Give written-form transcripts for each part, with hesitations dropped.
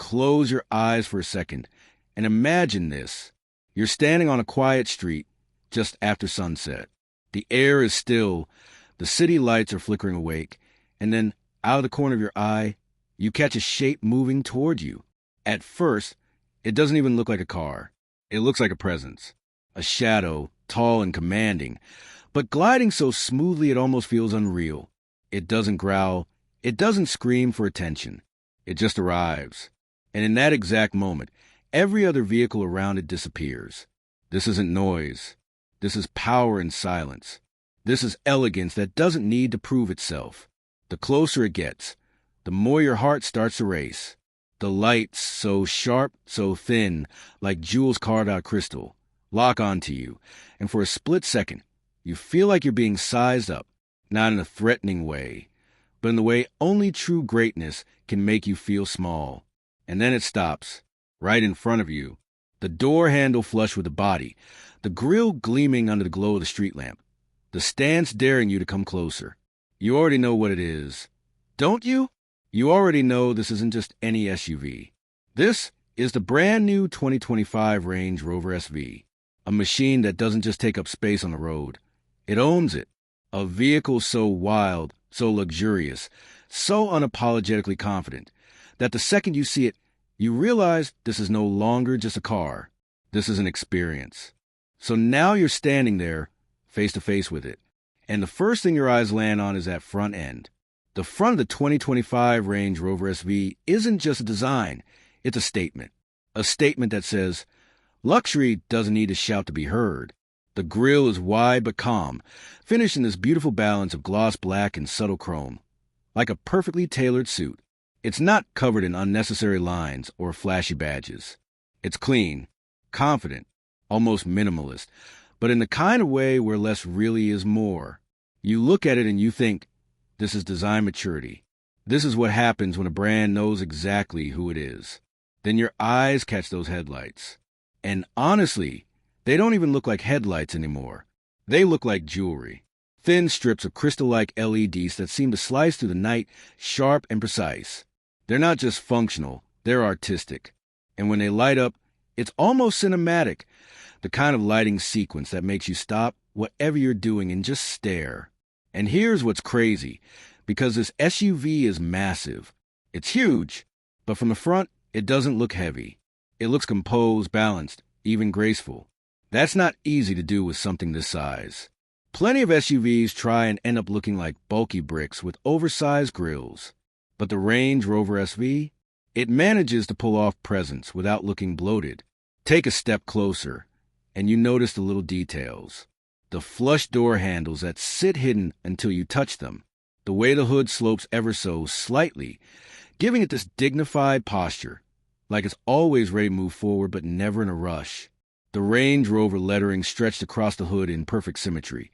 close your eyes for a second and imagine this. You're standing on a quiet street just after sunset. The air is still, the city lights are flickering awake, and then out of the corner of your eye, you catch a shape moving toward you. At first, it doesn't even look like a car. It looks like a presence, a shadow, tall and commanding, but gliding so smoothly it almost feels unreal. It doesn't growl. It doesn't scream for attention. It just arrives. And in that exact moment, every other vehicle around it disappears. This isn't noise. This is power and silence. This is elegance that doesn't need to prove itself. The closer it gets, the more your heart starts to race. The lights, so sharp, so thin, like jewels carved out of crystal, lock onto you, and for a split second, you feel like you're being sized up, not in a threatening way, but in the way only true greatness can make you feel small. And then it stops, right in front of you, the door handle flush with the body, the grille gleaming under the glow of the street lamp, the stance daring you to come closer. You already know what it is, don't you? You already know this isn't just any SUV. This is the brand new 2025 Range Rover SV, a machine that doesn't just take up space on the road. It owns it. A vehicle so wild, so luxurious, so unapologetically confident, that the second you see it, you realize this is no longer just a car. This is an experience. So now you're standing there, face to face with it, and the first thing your eyes land on is that front end. The front of the 2025 Range Rover SV isn't just a design, it's a statement. A statement that says, luxury doesn't need to shout to be heard. The grille is wide but calm, finished in this beautiful balance of gloss black and subtle chrome, like a perfectly tailored suit. It's not covered in unnecessary lines or flashy badges. It's clean, confident, almost minimalist, but in the kind of way where less really is more. You look at it and you think, this is design maturity. This is what happens when a brand knows exactly who it is. Then your eyes catch those headlights. And honestly, they don't even look like headlights anymore. They look like jewelry. Thin strips of crystal-like LEDs that seem to slice through the night, sharp and precise. They're not just functional, they're artistic. And when they light up, it's almost cinematic. The kind of lighting sequence that makes you stop whatever you're doing and just stare. And here's what's crazy, because this SUV is massive. It's huge, but from the front, it doesn't look heavy. It looks composed, balanced, even graceful. That's not easy to do with something this size. Plenty of SUVs try and end up looking like bulky bricks with oversized grilles. But the Range Rover SV, it manages to pull off presence without looking bloated. Take a step closer, and you notice the little details. The flush door handles that sit hidden until you touch them. The way the hood slopes ever so slightly, giving it this dignified posture, like it's always ready to move forward but never in a rush. The Range Rover lettering stretched across the hood in perfect symmetry.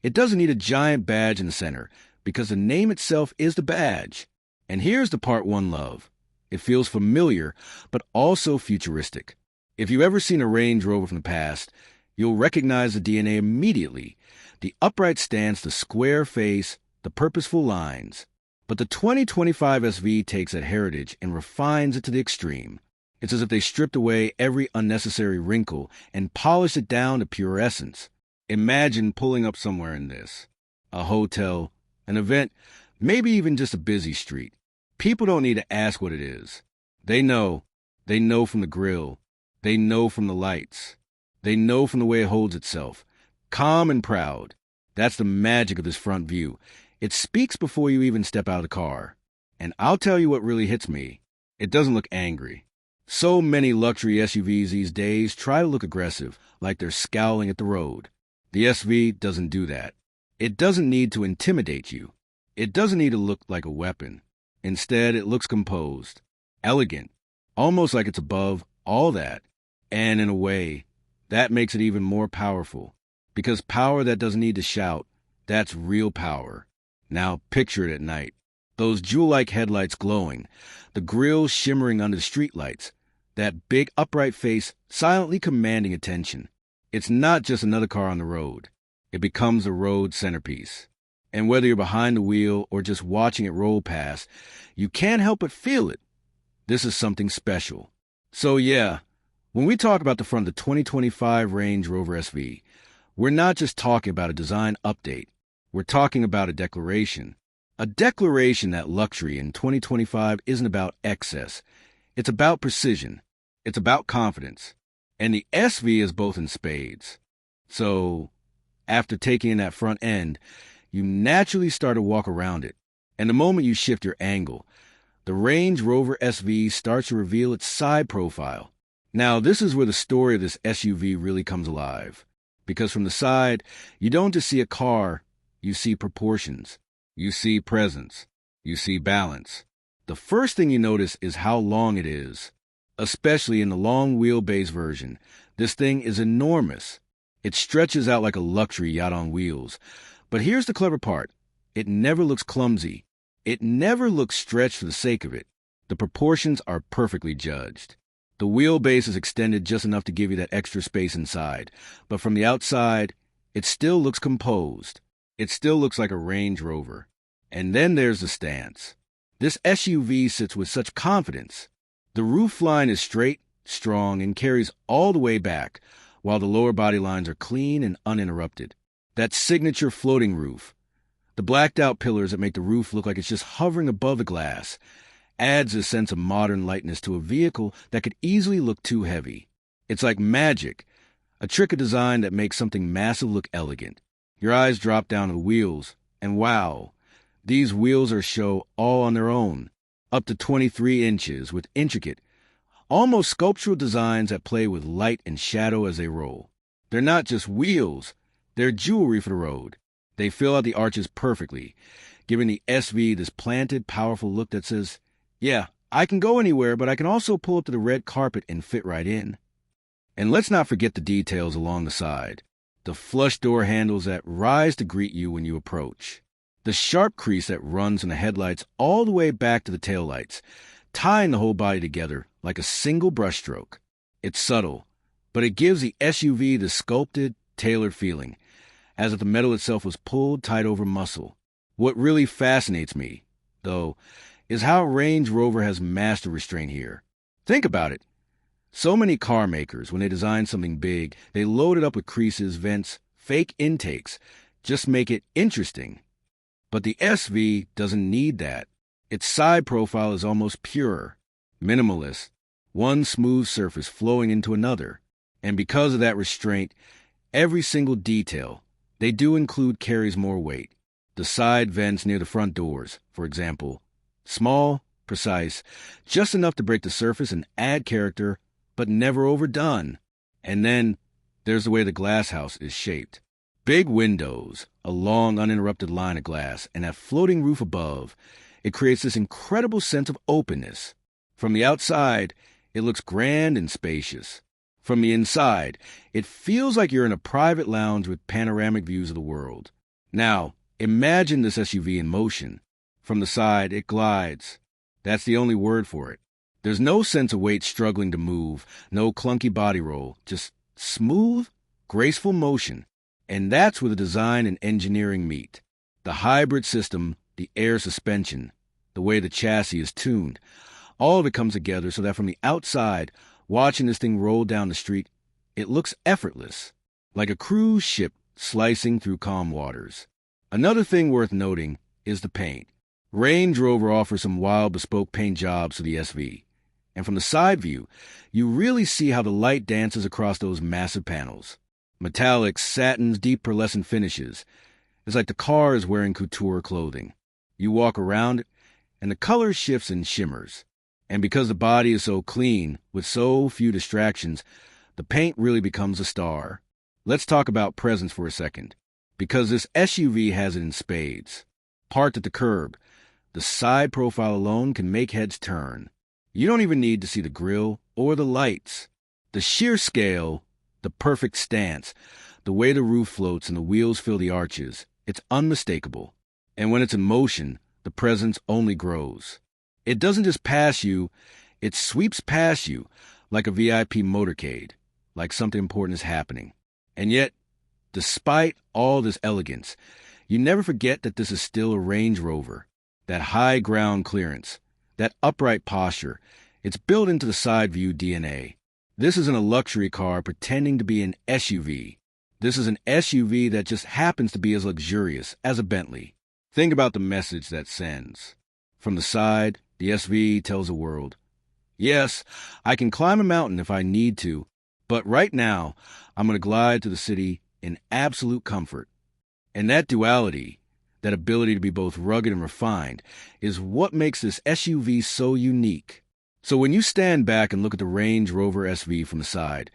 It doesn't need a giant badge in the center, because the name itself is the badge. And here's the part one love. It feels familiar, but also futuristic. If you've ever seen a Range Rover from the past, you'll recognize the DNA immediately. The upright stance, the square face, the purposeful lines. But the 2025 SV takes that heritage and refines it to the extreme. It's as if they stripped away every unnecessary wrinkle and polished it down to pure essence. Imagine pulling up somewhere in this. A hotel, an event, maybe even just a busy street. People don't need to ask what it is. They know. They know from the grille. They know from the lights. They know from the way it holds itself. Calm and proud. That's the magic of this front view. It speaks before you even step out of the car. And I'll tell you what really hits me. It doesn't look angry. So many luxury SUVs these days try to look aggressive, like they're scowling at the road. The SV doesn't do that. It doesn't need to intimidate you. It doesn't need to look like a weapon. Instead, it looks composed, elegant, almost like it's above all that. And in a way, that makes it even more powerful. Because power that doesn't need to shout, that's real power. Now picture it at night. Those jewel-like headlights glowing, the grille shimmering under the streetlights, that big upright face silently commanding attention. It's not just another car on the road. It becomes the road centerpiece. And whether you're behind the wheel or just watching it roll past, you can't help but feel it. This is something special. So yeah, when we talk about the front of the 2025 Range Rover SV, we're not just talking about a design update. We're talking about a declaration. A declaration that luxury in 2025 isn't about excess. It's about precision. It's about confidence. And the SV is both in spades. So, after taking in that front end, you naturally start to walk around it. And the moment you shift your angle, the Range Rover SV starts to reveal its side profile. Now, this is where the story of this SUV really comes alive. Because from the side, you don't just see a car, you see proportions. You see presence. You see balance. The first thing you notice is how long it is. Especially in the long wheelbase version, this thing is enormous. It stretches out like a luxury yacht on wheels. But here's the clever part. It never looks clumsy. It never looks stretched for the sake of it. The proportions are perfectly judged. The wheelbase is extended just enough to give you that extra space inside. But from the outside, it still looks composed. It still looks like a Range Rover. And then there's the stance. This SUV sits with such confidence. The roof line is straight, strong, and carries all the way back, while the lower body lines are clean and uninterrupted. That signature floating roof, the blacked-out pillars that make the roof look like it's just hovering above the glass, adds a sense of modern lightness to a vehicle that could easily look too heavy. It's like magic, a trick of design that makes something massive look elegant. Your eyes drop down to the wheels, and wow, these wheels are a show all on their own, up to 23 inches with intricate, almost sculptural designs that play with light and shadow as they roll. They're not just wheels, they're jewelry for the road. They fill out the arches perfectly, giving the SV this planted, powerful look that says, yeah, I can go anywhere, but I can also pull up to the red carpet and fit right in. And let's not forget the details along the side. The flush door handles that rise to greet you when you approach. The sharp crease that runs from the headlights all the way back to the taillights, tying the whole body together like a single brushstroke. It's subtle, but it gives the SUV the sculpted, tailored feeling, as if the metal itself was pulled tight over muscle. What really fascinates me, though, is how Range Rover has mastered restraint here. Think about it. So many car makers, when they design something big, they load it up with creases, vents, fake intakes, just make it interesting. But the SV doesn't need that. Its side profile is almost pure, minimalist, one smooth surface flowing into another. And because of that restraint, every single detail, they do include carries more weight. The side vents near the front doors, for example, small, precise, just enough to break the surface and add character, but never overdone. And then there's the way the glass house is shaped. Big windows, a long uninterrupted line of glass, and that floating roof above. It creates this incredible sense of openness. From the outside, it looks grand and spacious. From the inside, it feels like you're in a private lounge with panoramic views of the world. Now, imagine this SUV in motion. From the side, it glides. That's the only word for it. There's no sense of weight struggling to move, no clunky body roll, just smooth, graceful motion. And that's where the design and engineering meet. The hybrid system, the air suspension, the way the chassis is tuned, all of it comes together so that from the outside, watching this thing roll down the street, it looks effortless, like a cruise ship slicing through calm waters. Another thing worth noting is the paint. Range Rover offers some wild bespoke paint jobs to the SV. And from the side view, you really see how the light dances across those massive panels. Metallics, satins, deep pearlescent finishes. It's like the car is wearing couture clothing. You walk around it, and the color shifts and shimmers. And because the body is so clean, with so few distractions, the paint really becomes a star. Let's talk about presence for a second, because this SUV has it in spades. Parked at the curb, the side profile alone can make heads turn. You don't even need to see the grille or the lights. The sheer scale, the perfect stance, the way the roof floats and the wheels fill the arches, it's unmistakable. And when it's in motion, the presence only grows. It doesn't just pass you, it sweeps past you like a VIP motorcade, like something important is happening. And yet, despite all this elegance, you never forget that this is still a Range Rover. That high ground clearance, that upright posture, It's built into the side view DNA. This isn't a luxury car pretending to be an SUV. This is an SUV that just happens to be as luxurious as a Bentley. Think about the message that sends. From the side, the SV tells the world, yes, I can climb a mountain if I need to, but right now, I'm going to glide to the city in absolute comfort. And that duality, that ability to be both rugged and refined, is what makes this SUV so unique. So when you stand back and look at the Range Rover SV from the side,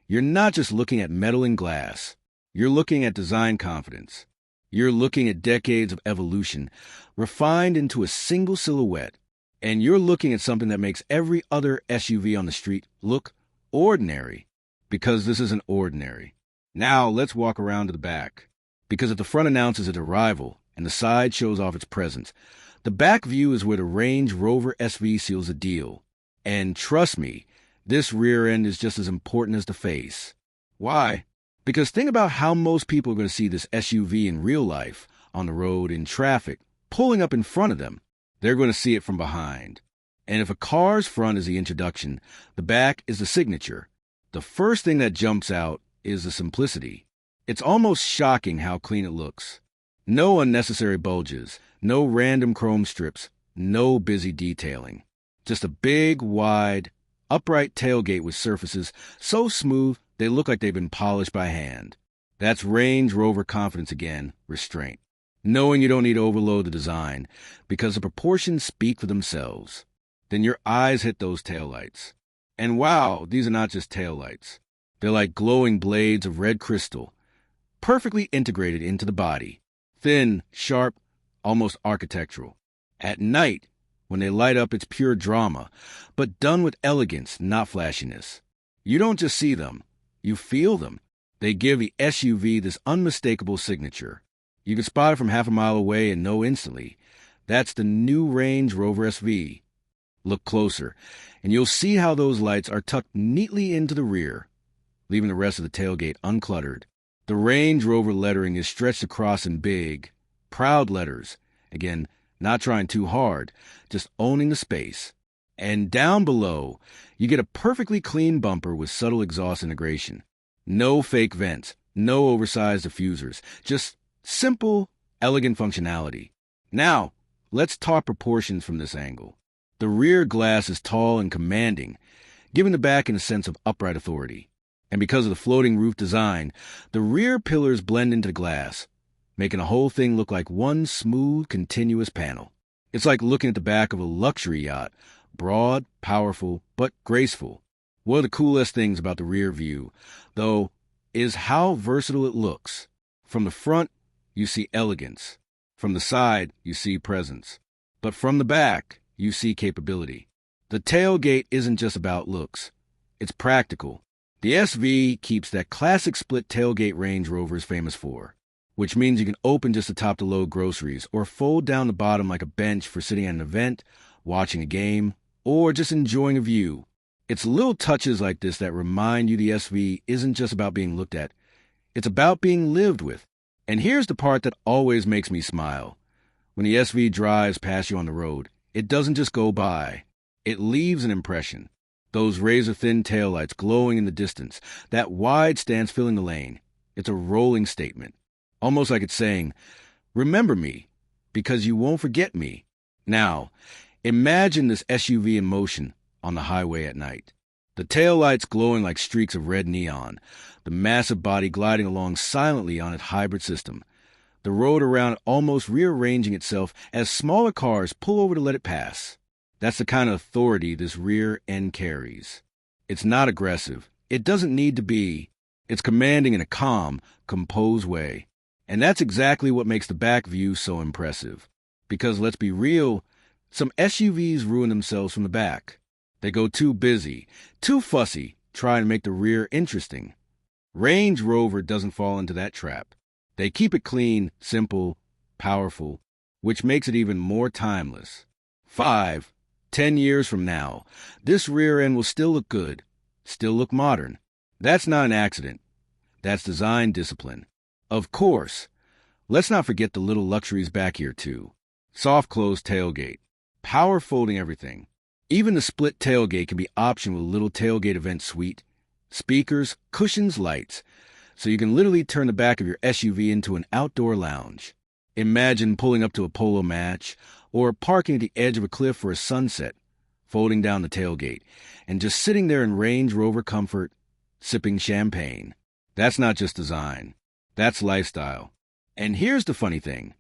you're not just looking at metal and glass. You're looking at design confidence. You're looking at decades of evolution, refined into a single silhouette. And you're looking at something that makes every other SUV on the street look ordinary, because this isn't ordinary. Now let's walk around to the back, because if the front announces its arrival and the side shows off its presence, the back view is where the Range Rover SV seals the deal. And trust me, this rear end is just as important as the face. Why? Because think about how most people are going to see this SUV in real life, on the road, in traffic, pulling up in front of them. They're going to see it from behind. And if a car's front is the introduction, the back is the signature. The first thing that jumps out is the simplicity. It's almost shocking how clean it looks. No unnecessary bulges, no random chrome strips, no busy detailing. Just a big, wide, upright tailgate with surfaces so smooth they look like they've been polished by hand. That's Range Rover confidence again, restraint. Knowing you don't need to overload the design because the proportions speak for themselves. Then your eyes hit those taillights. And wow, these are not just taillights. They're like glowing blades of red crystal, perfectly integrated into the body. Thin, sharp, almost architectural. At night, when they light up, it's pure drama, but done with elegance, not flashiness. You don't just see them, you feel them. They give the SUV this unmistakable signature. You can spot it from half a mile away and know instantly. That's the new Range Rover SV. Look closer, and you'll see how those lights are tucked neatly into the rear, leaving the rest of the tailgate uncluttered. The Range Rover lettering is stretched across in big, proud letters. Again, not trying too hard, just owning the space. And down below, you get a perfectly clean bumper with subtle exhaust integration. No fake vents, no oversized diffusers, just simple, elegant functionality. Now, let's talk proportions from this angle. The rear glass is tall and commanding, giving the back a sense of upright authority. And because of the floating roof design, the rear pillars blend into the glass, making the whole thing look like one smooth, continuous panel. It's like looking at the back of a luxury yacht, broad, powerful, but graceful. One of the coolest things about the rear view, though, is how versatile it looks. From the front, you see elegance. From the side, you see presence. But from the back, you see capability. The tailgate isn't just about looks. It's practical. The SV keeps that classic split tailgate Range Rover is famous for, which means you can open just the top to load groceries or fold down the bottom like a bench for sitting at an event, watching a game, or just enjoying a view. It's little touches like this that remind you the SV isn't just about being looked at. It's about being lived with. And here's the part that always makes me smile. When the SV drives past you on the road, it doesn't just go by. It leaves an impression. Those razor-thin taillights glowing in the distance, that wide stance filling the lane. It's a rolling statement. Almost like it's saying, remember me, because you won't forget me. Now, imagine this SUV in motion on the highway at night. The taillights glowing like streaks of red neon, the massive body gliding along silently on its hybrid system, the road around it almost rearranging itself as smaller cars pull over to let it pass. That's the kind of authority this rear end carries. It's not aggressive. It doesn't need to be. It's commanding in a calm, composed way. And that's exactly what makes the back view so impressive. Because let's be real, some SUVs ruin themselves from the back. They go too busy, too fussy, trying to make the rear interesting. Range Rover doesn't fall into that trap. They keep it clean, simple, powerful, which makes it even more timeless. 5, 10 years from now, this rear end will still look good, still look modern. That's not an accident. That's design discipline. Of course, let's not forget the little luxuries back here too. Soft closed tailgate, power folding everything, Even the split tailgate can be optioned with a little tailgate event suite, speakers, cushions, lights, so you can literally turn the back of your SUV into an outdoor lounge. Imagine pulling up to a polo match or parking at the edge of a cliff for a sunset, folding down the tailgate, and just sitting there in Range Rover comfort, sipping champagne. That's not just design. That's lifestyle. And here's the funny thing.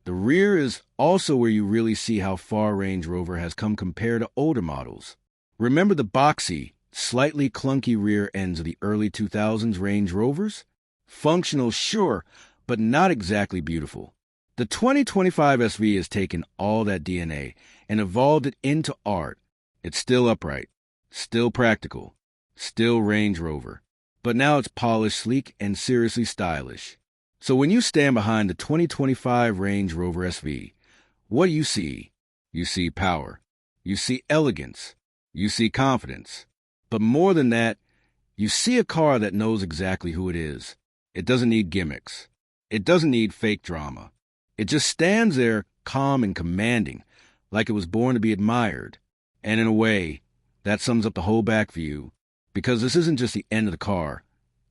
The rear is also where you really see how far Range Rover has come compared to older models. Remember the boxy, slightly clunky rear ends of the early 2000s Range Rovers? Functional, sure, but not exactly beautiful. The 2025 SV has taken all that DNA and evolved it into art. It's still upright, still practical, still Range Rover, but now it's polished, sleek, and seriously stylish. So when you stand behind the 2025 Range Rover SV, what do you see? You see power. You see elegance. You see confidence. But more than that, you see a car that knows exactly who it is. It doesn't need gimmicks. It doesn't need fake drama. It just stands there calm and commanding, like it was born to be admired. And in a way, that sums up the whole back view, because this isn't just the end of the car.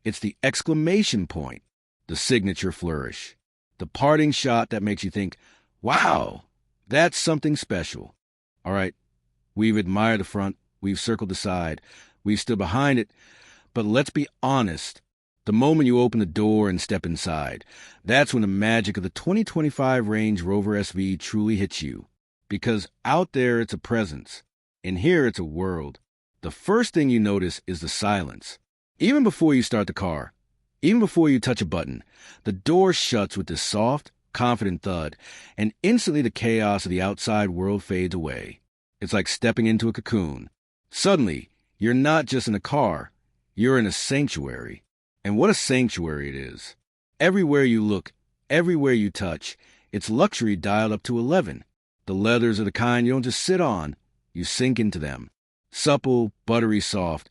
It's the exclamation point. The signature flourish, the parting shot that makes you think, wow, that's something special. All right, we've admired the front, we've circled the side, we've stood behind it, but let's be honest. The moment you open the door and step inside, that's when the magic of the 2025 Range Rover SV truly hits you. Because out there it's a presence, and here it's a world. The first thing you notice is the silence. Even before you start the car, even before you touch a button, the door shuts with this soft, confident thud, and instantly the chaos of the outside world fades away. It's like stepping into a cocoon. Suddenly, you're not just in a car, you're in a sanctuary. And what a sanctuary it is. Everywhere you look, everywhere you touch, it's luxury dialed up to 11. The leathers are the kind you don't just sit on, you sink into them. Supple, buttery soft,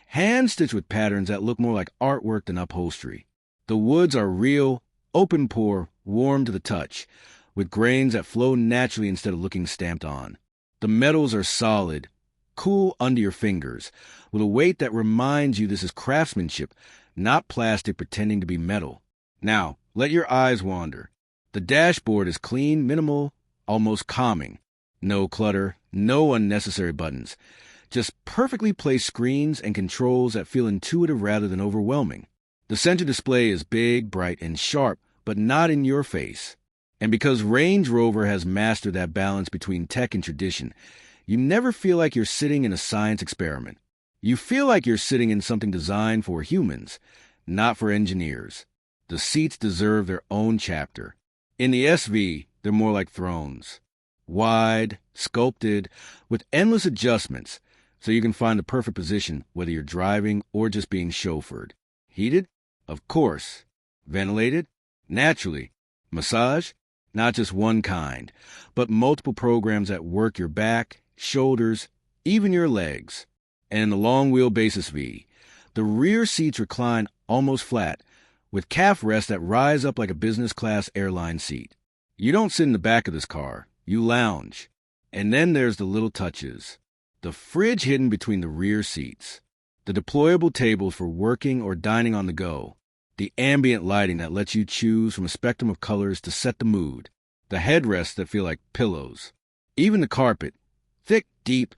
hand-stitched with patterns that look more like artwork than upholstery. The woods are real, open pore, warm to the touch, with grains that flow naturally instead of looking stamped on. The metals are solid, cool under your fingers, with a weight that reminds you this is craftsmanship, not plastic pretending to be metal. Now, let your eyes wander. The dashboard is clean, minimal, almost calming. No clutter, no unnecessary buttons. Just perfectly placed screens and controls that feel intuitive rather than overwhelming. The center display is big, bright, and sharp, but not in your face. And because Range Rover has mastered that balance between tech and tradition, you never feel like you're sitting in a science experiment. You feel like you're sitting in something designed for humans, not for engineers. The seats deserve their own chapter. In the SV, they're more like thrones. Wide, sculpted, with endless adjustments, so you can find the perfect position whether you're driving or just being chauffeured. Heated? Of course. Ventilated? Naturally. Massage? Not just one kind, but multiple programs that work your back, shoulders, even your legs. And in the long wheelbase SV, the rear seats recline almost flat, with calf rests that rise up like a business class airline seat. You don't sit in the back of this car, you lounge. And then there's the little touches. The fridge hidden between the rear seats. The deployable tables for working or dining on the go. The ambient lighting that lets you choose from a spectrum of colors to set the mood. The headrests that feel like pillows. Even the carpet. Thick, deep,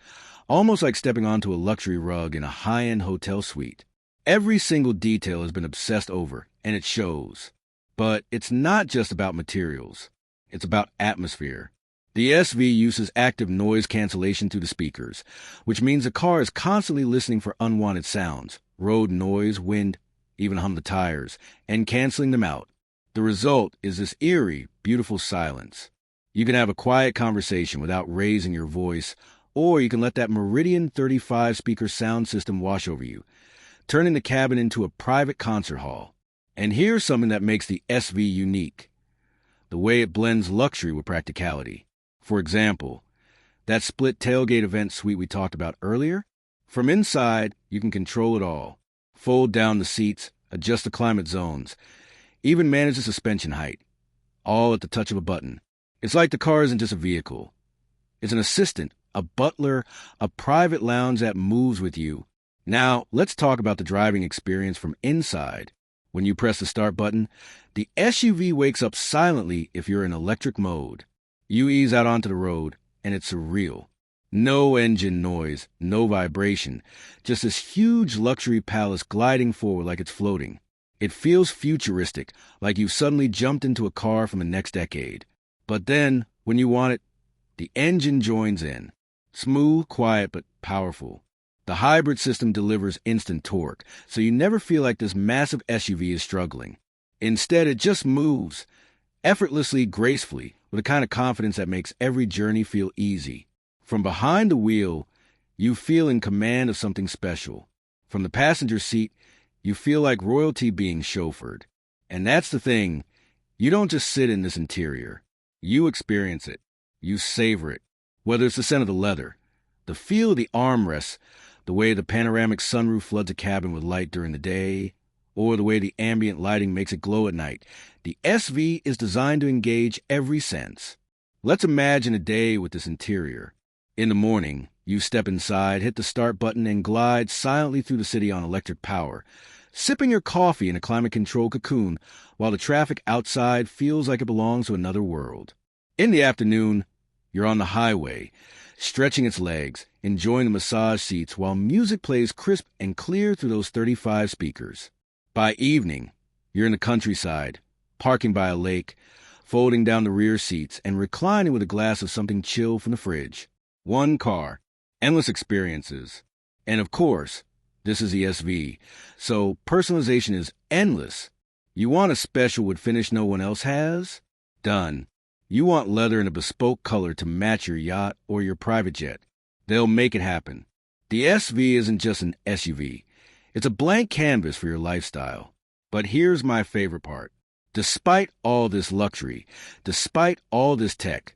almost like stepping onto a luxury rug in a high-end hotel suite. Every single detail has been obsessed over, and it shows. But it's not just about materials. It's about atmosphere. The SV uses active noise cancellation through the speakers, which means the car is constantly listening for unwanted sounds, road noise, wind, even hum the tires, and canceling them out. The result is this eerie, beautiful silence. You can have a quiet conversation without raising your voice, or you can let that Meridian 35 speaker sound system wash over you, turning the cabin into a private concert hall. And here's something that makes the SV unique: the way it blends luxury with practicality. For example, that split tailgate event suite we talked about earlier, from inside, you can control it all. Fold down the seats, adjust the climate zones, even manage the suspension height, all at the touch of a button. It's like the car isn't just a vehicle. It's an assistant, a butler, a private lounge that moves with you. Now, let's talk about the driving experience from inside. When you press the start button, the SUV wakes up silently if you're in electric mode. You ease out onto the road, and it's surreal. No engine noise, no vibration, just this huge luxury palace gliding forward like it's floating. It feels futuristic, like you've suddenly jumped into a car from the next decade. But then, when you want it, the engine joins in. Smooth, quiet, but powerful. The hybrid system delivers instant torque, so you never feel like this massive SUV is struggling. Instead, it just moves, effortlessly, gracefully, with a kind of confidence that makes every journey feel easy. From behind the wheel, you feel in command of something special. From the passenger seat, you feel like royalty being chauffeured. And that's the thing, you don't just sit in this interior. You experience it. You savor it. Whether it's the scent of the leather, the feel of the armrests, the way the panoramic sunroof floods a cabin with light during the day, or the way the ambient lighting makes it glow at night, the SV is designed to engage every sense. Let's imagine a day with this interior. In the morning, you step inside, hit the start button, and glide silently through the city on electric power, sipping your coffee in a climate-controlled cocoon while the traffic outside feels like it belongs to another world. In the afternoon, you're on the highway, stretching its legs, enjoying the massage seats while music plays crisp and clear through those 35 speakers. By evening, you're in the countryside, parking by a lake, folding down the rear seats, and reclining with a glass of something chill from the fridge. One car, endless experiences. And of course, this is the SV, so personalization is endless. You want a special with finish no one else has? Done. You want leather in a bespoke color to match your yacht or your private jet? They'll make it happen. The SV isn't just an SUV. It's a blank canvas for your lifestyle. But here's my favorite part. Despite all this luxury, despite all this tech,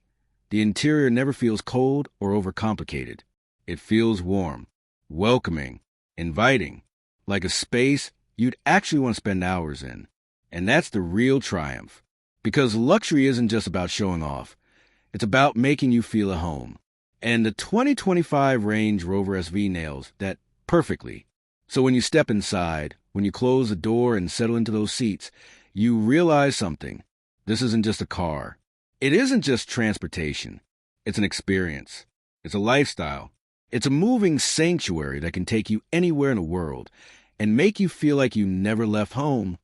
the interior never feels cold or overcomplicated. It feels warm, welcoming, inviting, like a space you'd actually want to spend hours in. And that's the real triumph. Because luxury isn't just about showing off. It's about making you feel at home. And the 2025 Range Rover SV nails that perfectly. So when you step inside, when you close the door and settle into those seats, you realize something. This isn't just a car. It isn't just transportation. It's an experience. It's a lifestyle. It's a moving sanctuary that can take you anywhere in the world and make you feel like you never left home.